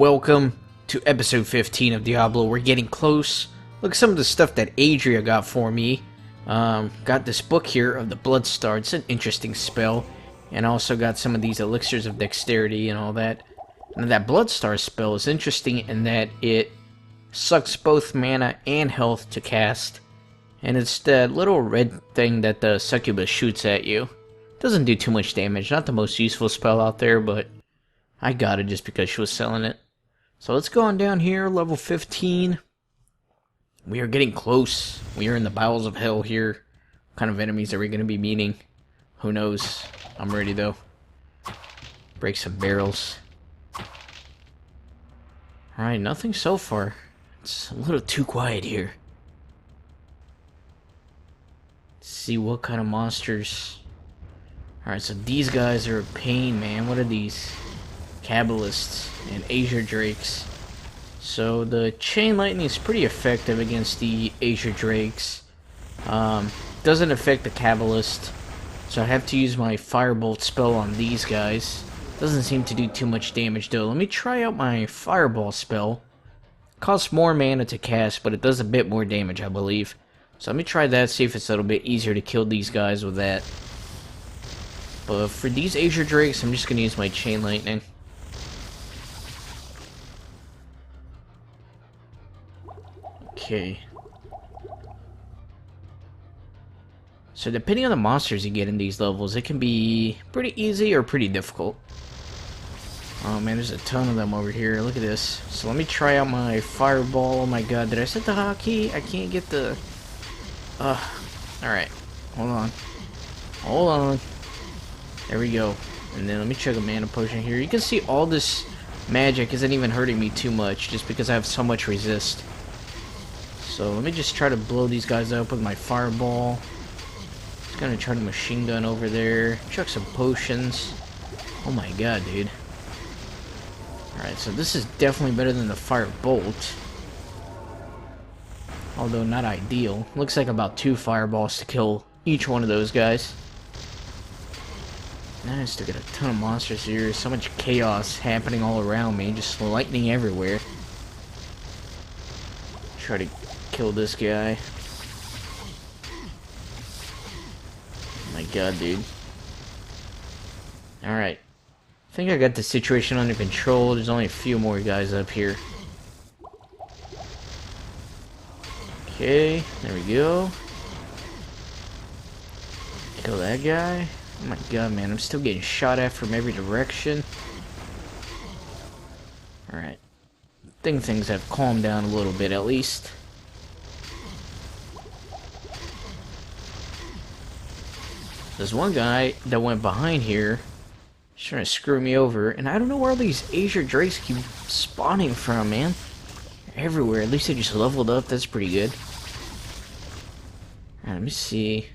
welcome to episode 15 of Diablo. We're getting close. Look at some of the stuff that Adria got for me. Got this book here of the Blood Star. It's an interesting spell. And also got some of these elixirs of dexterity and all that. And that Blood Star spell is interesting in that it sucks both mana and health to cast. And it's that little red thing that the succubus shoots at you. Doesn't do too much damage. Not the most useful spell out there, but I got it just because she was selling it. So let's go on down here, level 15. We are getting close. We are in the bowels of hell here. What kind of enemies are we going to be meeting? Who knows? I'm ready though. Break some barrels. Alright, nothing so far. It's a little too quiet here. Let's see what kind of monsters. Alright, so these guys are a pain, man. What are these? Kabbalists and Azure Drakes. So the Chain Lightning is pretty effective against the Azure Drakes. Doesn't affect the Kabbalist. So I have to use my Firebolt spell on these guys. Doesn't seem to do too much damage though. Let me try out my Fireball spell. Costs more mana to cast, but it does a bit more damage, I believe. So let me try that, see if it's a little bit easier to kill these guys with that. But for these Azure Drakes, I'm just going to use my Chain Lightning. Okay. So depending on the monsters you get in these levels, it can be pretty easy or pretty difficult. Oh man, there's a ton of them over here. Look at this. So let me try out my Fireball. Oh my god, did I set the hotkey? I can't get the... Alright. Hold on. Hold on. There we go. And then let me check a mana potion here. You can see all this magic isn't even hurting me too much just because I have so much resist. So let me just try to blow these guys up with my Fireball. Just gonna try to machine gun over there. Chuck some potions. Oh my god, dude. Alright, so this is definitely better than the Firebolt. Although not ideal. Looks like about 2 Fireballs to kill each one of those guys. Now I still got a ton of monsters here. So much chaos happening all around me. Just lightning everywhere. Try to kill this guy. Oh my god, dude. Alright. I think I got the situation under control. There's only a few more guys up here. Okay, there we go. Kill that guy. Oh my god, man, I'm still getting shot at from every direction. Alright. I think things have calmed down a little bit, at least. There's one guy that went behind here. He's trying to screw me over. And I don't know where all these Azure Drakes keep spawning from, man. They're everywhere. At least they just leveled up. That's pretty good. Alright, let me see.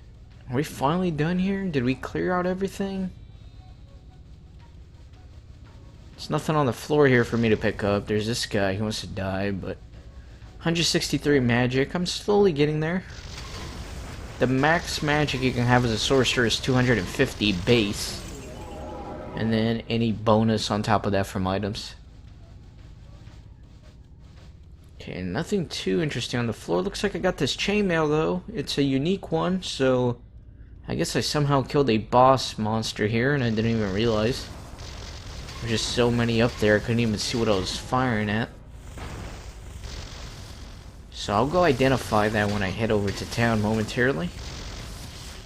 Are we finally done here? Did we clear out everything? There's nothing on the floor here for me to pick up. There's this guy. He wants to die, but... 163 magic. I'm slowly getting there. The max magic you can have as a sorcerer is 250 base. And then any bonus on top of that from items. Okay, nothing too interesting on the floor. Looks like I got this chainmail though. It's a unique one, so... I guess I somehow killed a boss monster here and I didn't even realize. There's just so many up there, I couldn't even see what I was firing at. So I'll go identify that when I head over to town momentarily.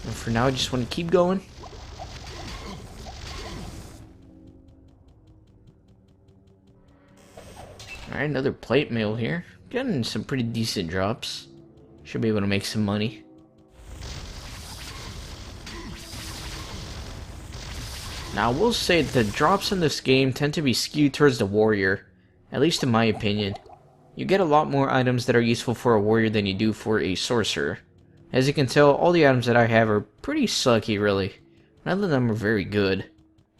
And for now I just want to keep going. Alright, another plate mail here. Getting some pretty decent drops. Should be able to make some money. Now, I will say the drops in this game tend to be skewed towards the warrior, at least in my opinion. You get a lot more items that are useful for a warrior than you do for a sorcerer. As you can tell, all the items that I have are pretty sucky, really. None of them are very good.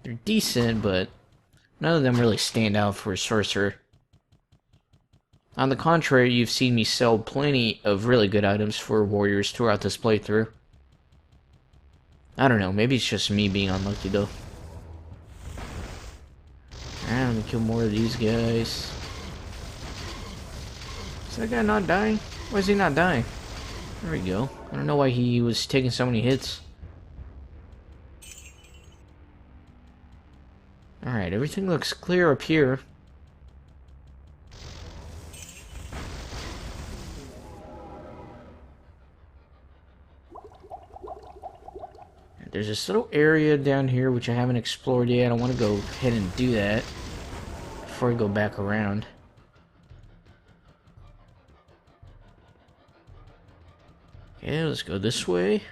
They're decent, but none of them really stand out for a sorcerer. On the contrary, you've seen me sell plenty of really good items for warriors throughout this playthrough. I don't know, maybe it's just me being unlucky though. Alright, let me kill more of these guys. Is that guy not dying? Why is he not dying? There we go. I don't know why he was taking so many hits. Alright, everything looks clear up here. There's this little area down here which I haven't explored yet. I want to go ahead and do that before I go back around. Okay, let's go this way.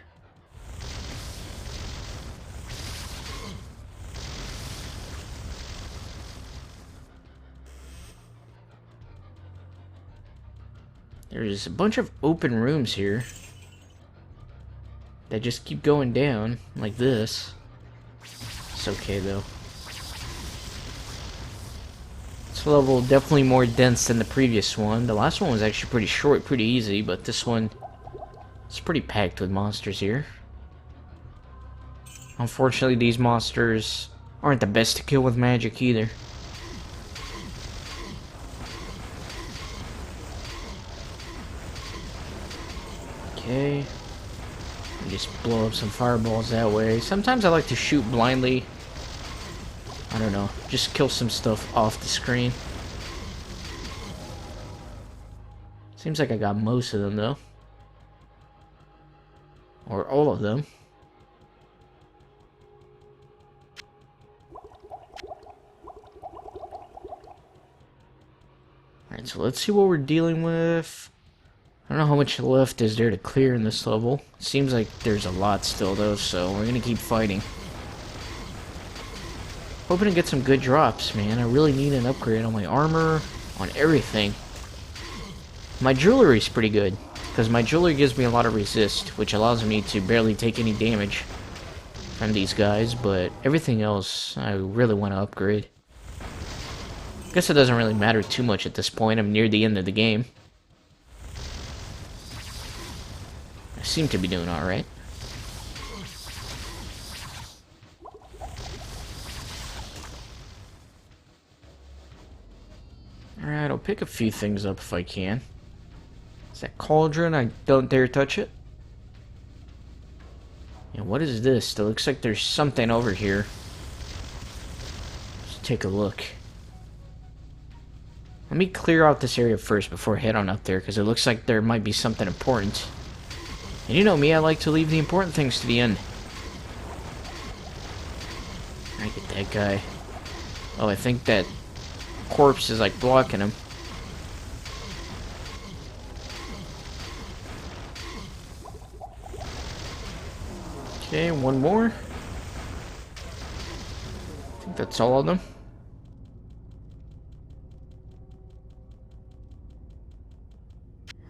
There's a bunch of open rooms here that just keep going down like this. It's okay though. This level definitely more dense than the previous one. The last one was actually pretty short, pretty easy, but this one is pretty packed with monsters here. Unfortunately, these monsters aren't the best to kill with magic either. Okay. Just blow up some fireballs that way. Sometimes I like to shoot blindly. I don't know. Just kill some stuff off the screen. Seems like I got most of them though. Or all of them. Alright, so let's see what we're dealing with. I don't know how much left is there to clear in this level. Seems like there's a lot still though, so we're gonna keep fighting. Hoping to get some good drops, man. I really need an upgrade on my armor, on everything. My jewelry is pretty good, because my jewelry gives me a lot of resist, which allows me to barely take any damage from these guys, but everything else I really want to upgrade. I guess it doesn't really matter too much at this point. I'm near the end of the game. I seem to be doing alright. Alright, I'll pick a few things up if I can. Is that cauldron? I don't dare touch it. And what is this? It looks like there's something over here. Let's take a look. Let me clear out this area first before I head on up there, because it looks like there might be something important. And you know me, I like to leave the important things to the end. I get that guy. Oh, I think that corpse is like blocking him. Okay, one more. I think that's all of them.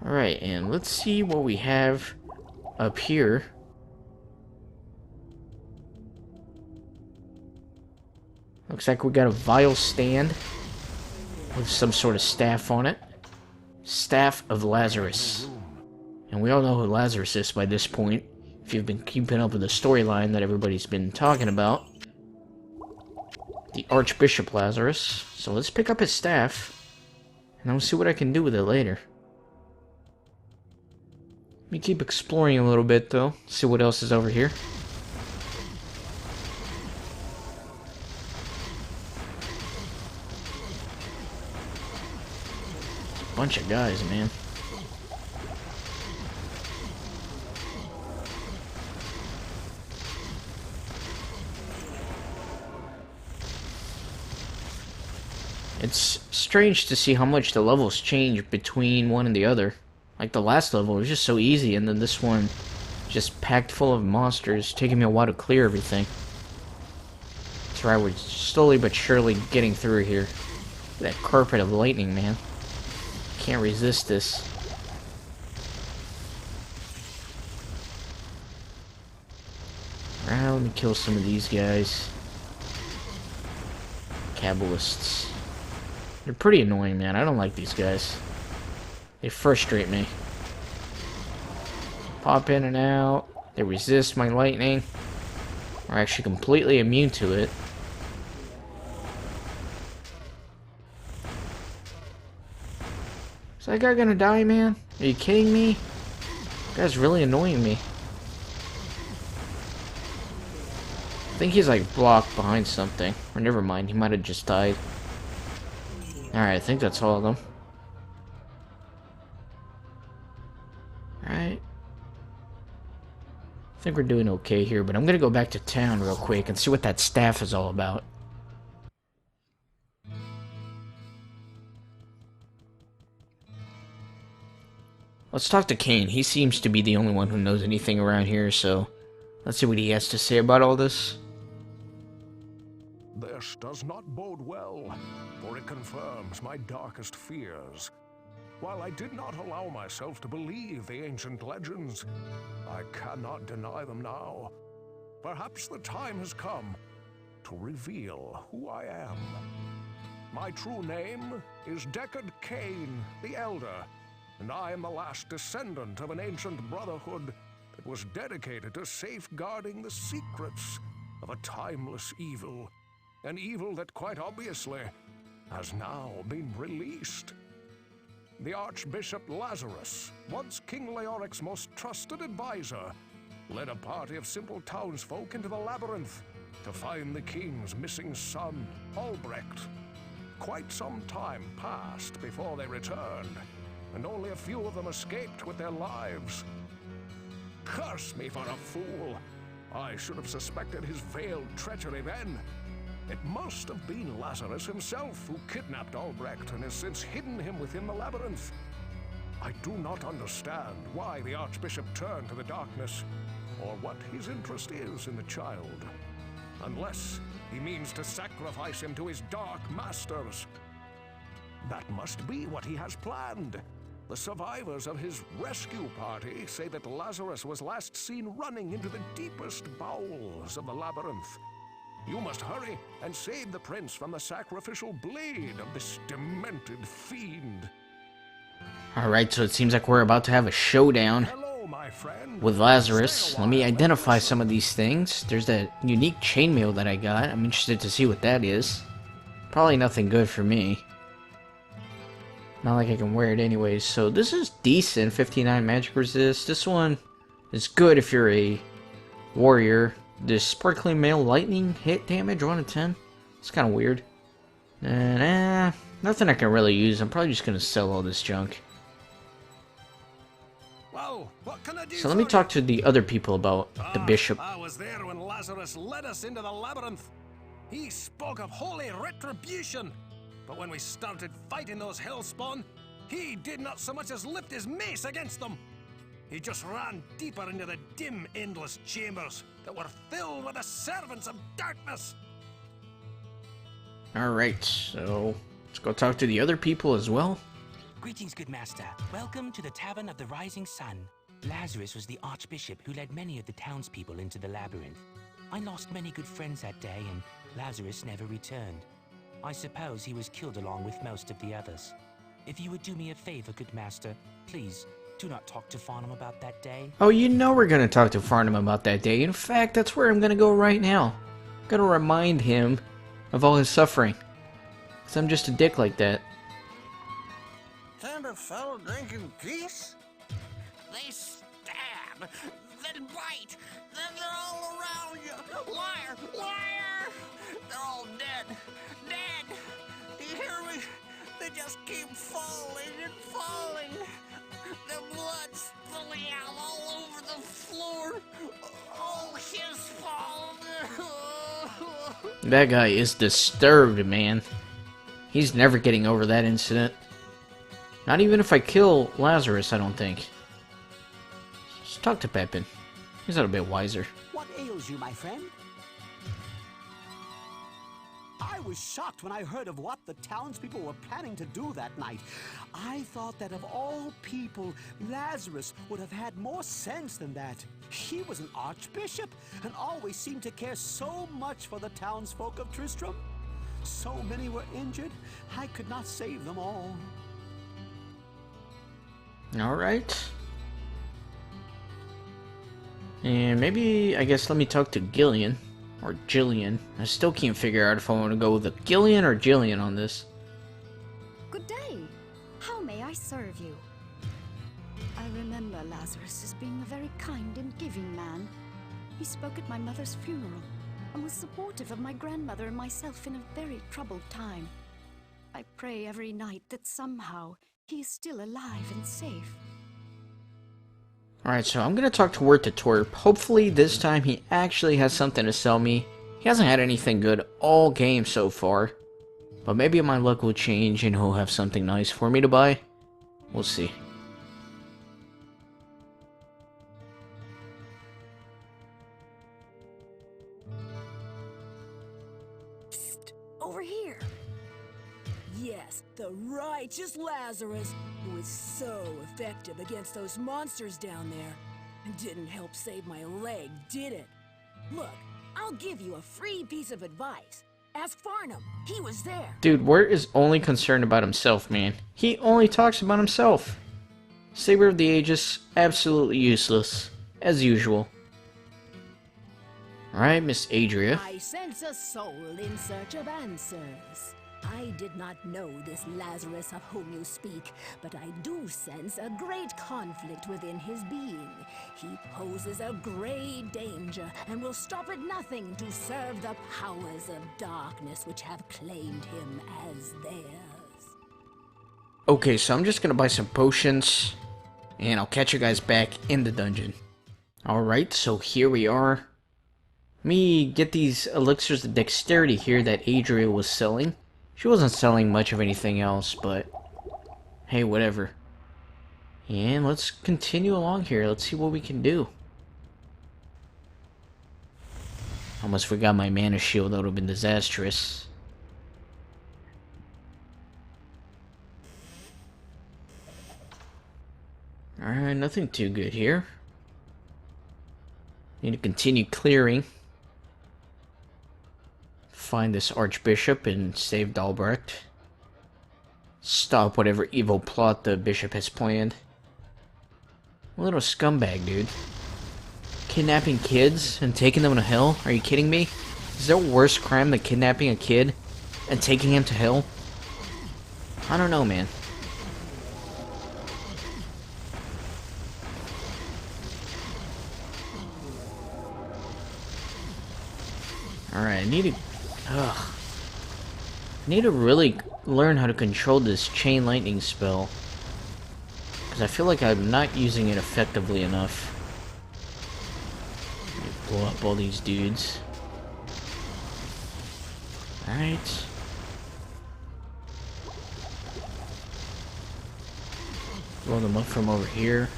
Alright, and let's see what we have up here. Looks like we got a vial stand with some sort of staff on it. Staff of Lazarus. And we all know who Lazarus is by this point, if you've been keeping up with the storyline that everybody's been talking about. The Archbishop Lazarus. So let's pick up his staff, and I'll see what I can do with it later. Let me keep exploring a little bit though, see what else is over here. Bunch of guys, man. It's strange to see how much the levels change between one and the other. Like the last level was just so easy, and then this one just packed full of monsters, taking me a while to clear everything. That's right, we're slowly but surely getting through here. That carpet of lightning, man. Can't resist this. Alright, let me kill some of these guys. Kabbalists. They're pretty annoying, man. I don't like these guys. They frustrate me. Pop in and out. They resist my lightning. Are actually completely immune to it. Is that guy gonna die, man? Are you kidding me? That guy's really annoying me. I think he's like blocked behind something. Or never mind, he might have just died. Alright, I think that's all of them. Alright. I think we're doing okay here, but I'm gonna go back to town real quick and see what that staff is all about. Let's talk to Kane. He seems to be the only one who knows anything around here, so let's see what he has to say about all this. This does not bode well, for it confirms my darkest fears. While I did not allow myself to believe the ancient legends, I cannot deny them now. Perhaps the time has come to reveal who I am. My true name is Deckard Cain the Elder, and I am the last descendant of an ancient brotherhood that was dedicated to safeguarding the secrets of a timeless evil. An evil that quite obviously has now been released. The Archbishop Lazarus, once King Leoric's most trusted advisor, led a party of simple townsfolk into the labyrinth to find the king's missing son, Albrecht. Quite some time passed before they returned, and only a few of them escaped with their lives. Curse me for a fool! I should have suspected his veiled treachery then. It must have been Lazarus himself who kidnapped Albrecht and has since hidden him within the labyrinth. I do not understand why the Archbishop turned to the darkness, or what his interest is in the child. Unless he means to sacrifice him to his dark masters. That must be what he has planned. The survivors of his rescue party say that Lazarus was last seen running into the deepest bowels of the labyrinth. You must hurry and save the prince from the sacrificial blade of this demented fiend. Alright, so it seems like we're about to have a showdown. Hello, my friend. With Lazarus. Let me identify some of these things. There's that unique chainmail that I got. I'm interested to see what that is. Probably nothing good for me. Not like I can wear it anyways. So this is decent. 59 magic resist. This one is good if you're a warrior. This sparkling mail lightning hit damage 1 to 10. It's kind of weird. Nothing I can really use. I'm probably just gonna sell all this junk. Well, what can I do? So let me talk to the other people about the bishop. I was there when Lazarus led us into the labyrinth. He spoke of holy retribution. But when we started fighting those hellspawn, he did not so much as lift his mace against them. He just ran deeper into the dim, endless chambers that were filled with the servants of darkness. Alright, so let's go talk to the other people as well. Greetings, good master. Welcome to the Tavern of the Rising Sun. Lazarus was the Archbishop who led many of the townspeople into the labyrinth. I lost many good friends that day, and Lazarus never returned. I suppose he was killed along with most of the others. If you would do me a favor, good master, please do not talk to Farnham about that day. Oh, you know we're gonna talk to Farnham about that day. In fact, that's where I'm gonna go right now. I'm gonna remind him of all his suffering. Because I'm just a dick like that. Can't a fellow drink in peace? They stab, then bite, then they're all around you. Liar, liar! They're all dead, dead. Do you hear me? They just keep falling and falling. The blood's spilling out all over the floor. Oh, his fault. That guy is disturbed, man. He's never getting over that incident. Not even if I kill Lazarus, I don't think. Let's talk to Pepin. He's a little bit wiser. What ails you, my friend? I was shocked when I heard of what the townspeople were planning to do that night. I thought that of all people, Lazarus would have had more sense than that. He was an archbishop and always seemed to care so much for the townsfolk of Tristram. So many were injured, I could not save them all. Alright. And maybe, I guess, let me talk to Gillian. Or Jillian. I still can't figure out if I want to go with a Gillian or Jillian on this. Good day. How may I I serve you? I remember Lazarus as being a very kind and giving man. He spoke at my mother's funeral and was supportive of my grandmother and myself in a very troubled time. I pray every night that somehow he is still alive and safe. Alright, so I'm gonna talk to Word to Twerp. Hopefully this time he actually has something to sell me. He hasn't had anything good all game so far. But maybe my luck will change and he'll have something nice for me to buy. We'll see. Over here. Yes, the righteous Lazarus, who is so effective against those monsters down there. Didn't help save my leg, did it? Look, I'll give you a free piece of advice. Ask Farnham. He was there. Dude, Wirt is only concerned about himself, man. He only talks about himself. Saber of the Aegis, absolutely useless. As usual. Alright, Miss Adria. I sense a soul in search of answers. I did not know this Lazarus of whom you speak, but I do sense a great conflict within his being. He poses a great danger and will stop at nothing to serve the powers of darkness which have claimed him as theirs. Okay, so I'm just gonna buy some potions, and I'll catch you guys back in the dungeon. Alright, so here we are. Let me get these elixirs of dexterity here that Adria was selling. She wasn't selling much of anything else, but hey, whatever. And let's continue along here. Let's see what we can do. Almost forgot my mana shield. That would have been disastrous. Alright, nothing too good here. Need to continue clearing. Find this Archbishop and save Dalbrecht. Stop whatever evil plot the Bishop has planned. A little scumbag, dude. Kidnapping kids and taking them to hell? Are you kidding me? Is there a worse crime than kidnapping a kid and taking him to hell? I don't know, man. Alright, I need to really learn how to control this chain lightning spell. Because I feel like I'm not using it effectively enough. Let me blow up all these dudes. Alright. Blow them up from over here.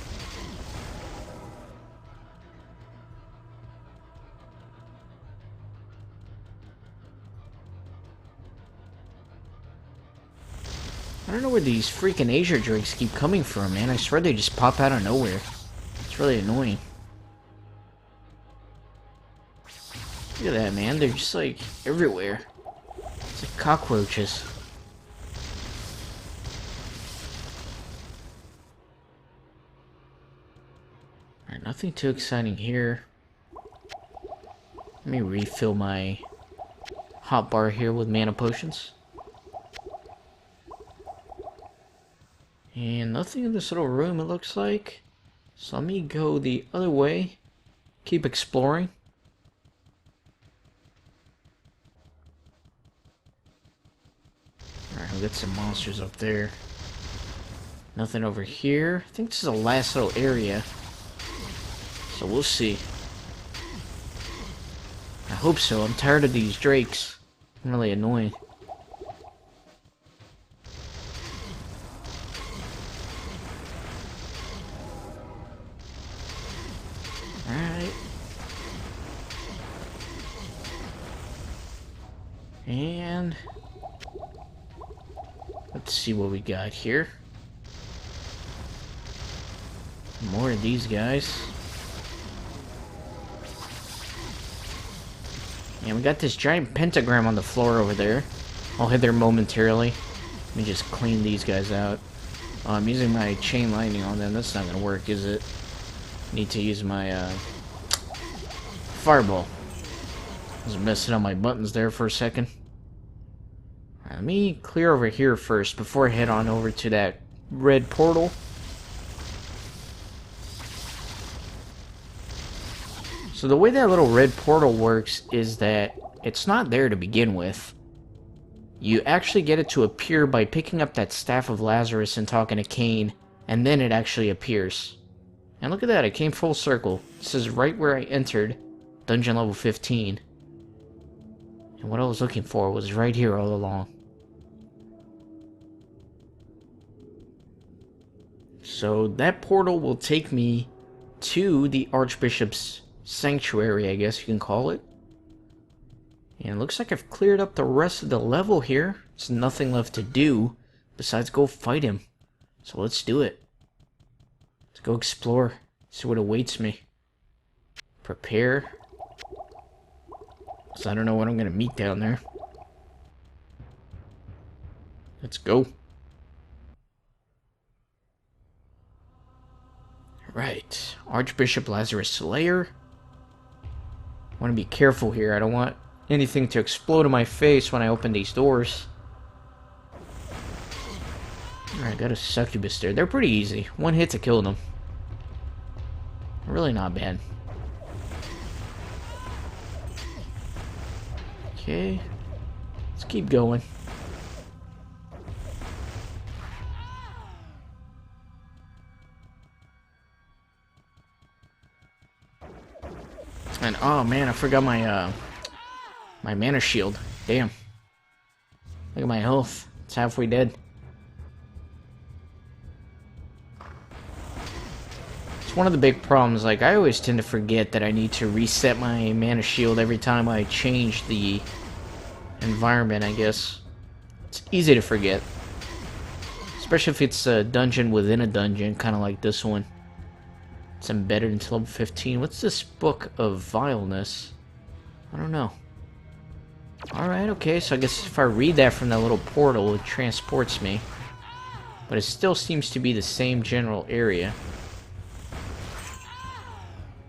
I don't know where these freaking Asia drakes keep coming from, man. I swear they just pop out of nowhere. It's really annoying. Look at that, man. They're just, like, everywhere. It's like cockroaches. Alright, nothing too exciting here. Let me refill my hotbar here with mana potions. And nothing in this little room, it looks like. So let me go the other way. Keep exploring. Alright, we'll get some monsters up there. Nothing over here. I think this is the last little area. So we'll see. I hope so. I'm tired of these drakes. I'm really annoying. Alright. And let's see what we got here. More of these guys. And we got this giant pentagram on the floor over there. I'll head there momentarily. Let me just clean these guys out. I'm using my chain lightning on them. That's not gonna work, is it? Need to use my fireball. I was messing up my buttons there for a second. Alright, let me clear over here first before I head on over to that red portal. So the way that little red portal works is that it's not there to begin with. You actually get it to appear by picking up that Staff of Lazarus and talking to Cain, and then it actually appears. And look at that, it came full circle. This is right where I entered dungeon level 15. And what I was looking for was right here all along. So that portal will take me to the Archbishop's Sanctuary, I guess you can call it. And it looks like I've cleared up the rest of the level here. There's nothing left to do besides go fight him. So let's do it. Let's go explore, see what awaits me. Prepare. Because I don't know what I'm going to meet down there. Let's go. Right. Archbishop Lazarus Slayer. I want to be careful here. I don't want anything to explode in my face when I open these doors. Alright, got a succubus there. They're pretty easy. One hit to kill them. Really not bad. Okay. Let's keep going. And oh man, I forgot my my mana shield. Damn. Look at my health. It's halfway dead. It's one of the big problems. Like, I always tend to forget that I need to reset my mana shield every time I change the environment, I guess. It's easy to forget. Especially if it's a dungeon within a dungeon, kind of like this one. It's embedded until level 15. What's this Book of Vileness? I don't know. Alright, okay, so I guess if I read that from that little portal, it transports me. But it still seems to be the same general area.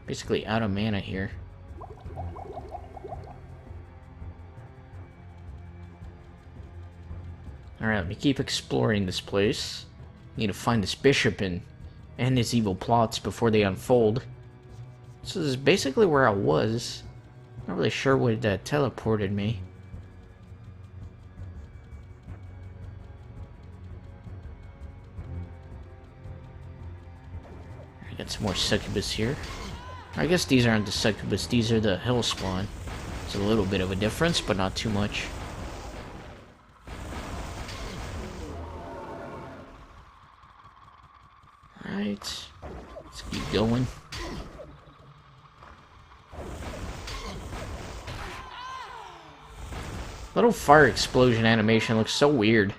Basically out of mana here. Alright, let me keep exploring this place. Need to find this bishop and his evil plots before they unfold. So this is basically where I was. Not really sure what that teleported me. I got some more succubus here. I guess these aren't the succubus, these are the hell spawn. It's a little bit of a difference, but not too much. Alright, let's keep going. Little fire explosion animation looks so weird.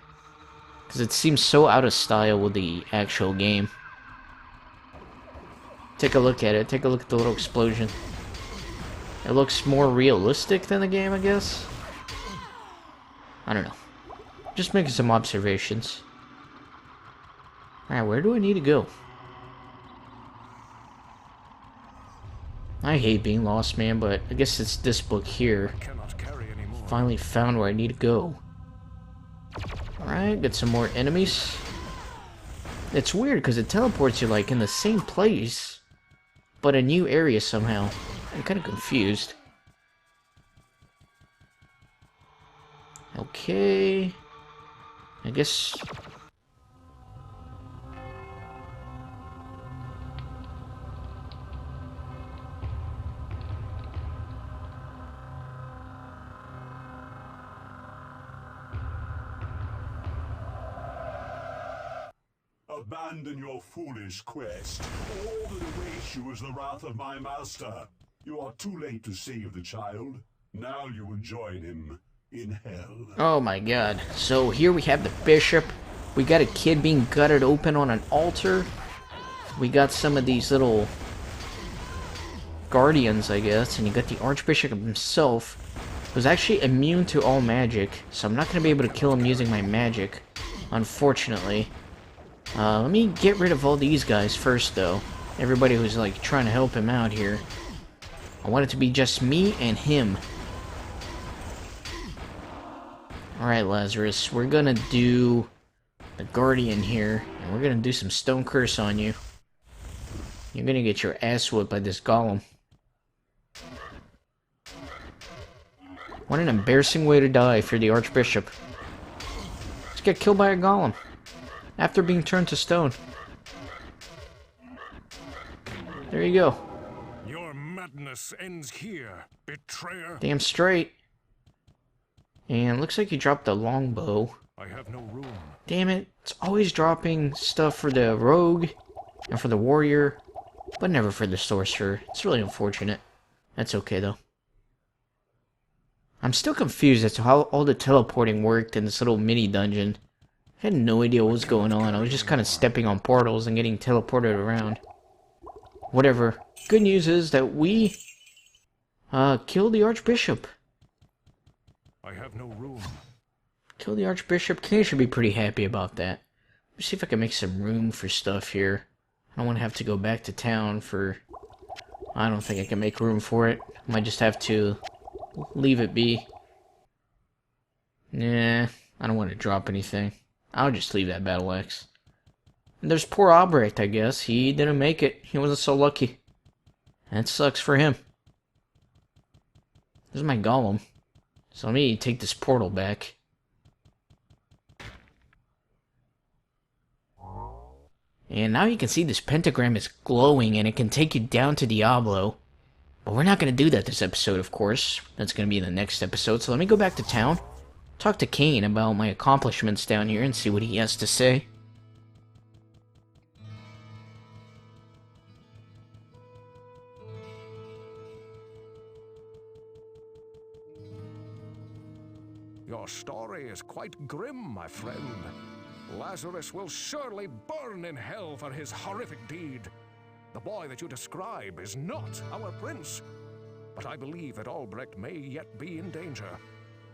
Because it seems so out of style with the actual game. Take a look at it. Take a look at the little explosion. It looks more realistic than the game, I guess. I don't know. Just making some observations. Alright, where do I need to go? I hate being lost, man, but I guess it's this book here. Finally found where I need to go. Alright, got some more enemies. It's weird because it teleports you like in the same place, but a new area somehow. I'm kind of confused. Okay. I guess... Abandon your foolish quest. All that awaits you is the wrath of my master. You are too late to save the child. Now you will join him in hell. Oh my god. So here we have the bishop. We got a kid being gutted open on an altar. We got some of these little guardians, I guess. And you got the Archbishop himself, who's actually immune to all magic. So I'm not going to be able to kill him using my magic, unfortunately. Let me get rid of all these guys first, though. Everybody who's, like, trying to help him out here. I want it to be just me and him. Alright, Lazarus. We're gonna do the Guardian here, and we're gonna do some Stone Curse on you. You're gonna get your ass whipped by this golem. What an embarrassing way to die if you're the Archbishop. Just get killed by a golem after being turned to stone. There you go. Your madness ends here, betrayer. Damn straight. And looks like you dropped the longbow. I have no room. Damn it. It's always dropping stuff for the rogue and for the warrior, but never for the sorcerer. It's really unfortunate. That's okay though. I'm still confused as to how all the teleporting worked in this little mini dungeon. I had no idea what was going on. I was just kind of stepping on portals and getting teleported around. Whatever. Good news is that we killed the Archbishop. I have no room. Kill the Archbishop. King should be pretty happy about that. Let's see if I can make some room for stuff here. I don't want to have to go back to town for... I don't think I can make room for it. I might just have to leave it be. Nah, I don't want to drop anything. I'll just leave that battle axe. And there's poor Albrecht, I guess. He didn't make it. He wasn't so lucky. That sucks for him. This is my golem. So let me take this portal back. And now you can see this pentagram is glowing and it can take you down to Diablo. But we're not going to do that this episode, of course. That's going to be in the next episode. So let me go back to town. Talk to Cain about my accomplishments down here and see what he has to say. Your story is quite grim, my friend. Lazarus will surely burn in hell for his horrific deed. The boy that you describe is not our prince. But I believe that Albrecht may yet be in danger.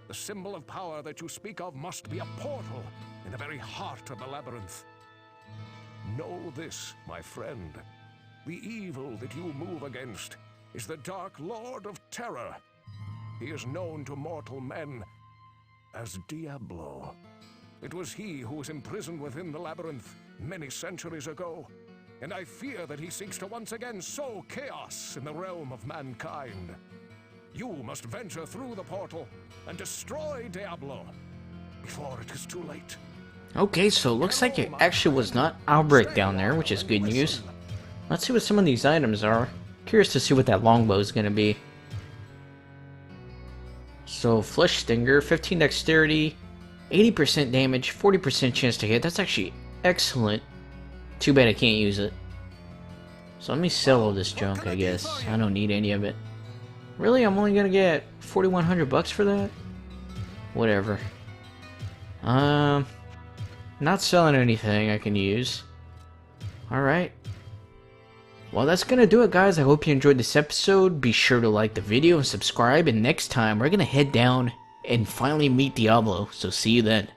The symbol of power that you speak of must be a portal in the very heart of the labyrinth. Know this, my friend. The evil that you move against is the Dark Lord of Terror. He is known to mortal men as Diablo. It was he who was imprisoned within the labyrinth many centuries ago, and I fear that he seeks to once again sow chaos in the realm of mankind. You must venture through the portal and destroy Diablo before it is too late. Okay, so it looks like it actually was not Albrecht down there, which is good news. Let's see what some of these items are. Curious to see what that longbow is going to be. So, Flesh Stinger, 15 dexterity, 80% damage, 40% chance to hit. That's actually excellent. Too bad I can't use it. So let me sell all this junk, I guess. I don't need any of it. Really? I'm only gonna get 4,100 bucks for that? Whatever. Not selling anything I can use. Alright. Well, that's gonna do it, guys. I hope you enjoyed this episode. Be sure to like the video and subscribe. And next time, we're gonna head down and finally meet Diablo. So see you then.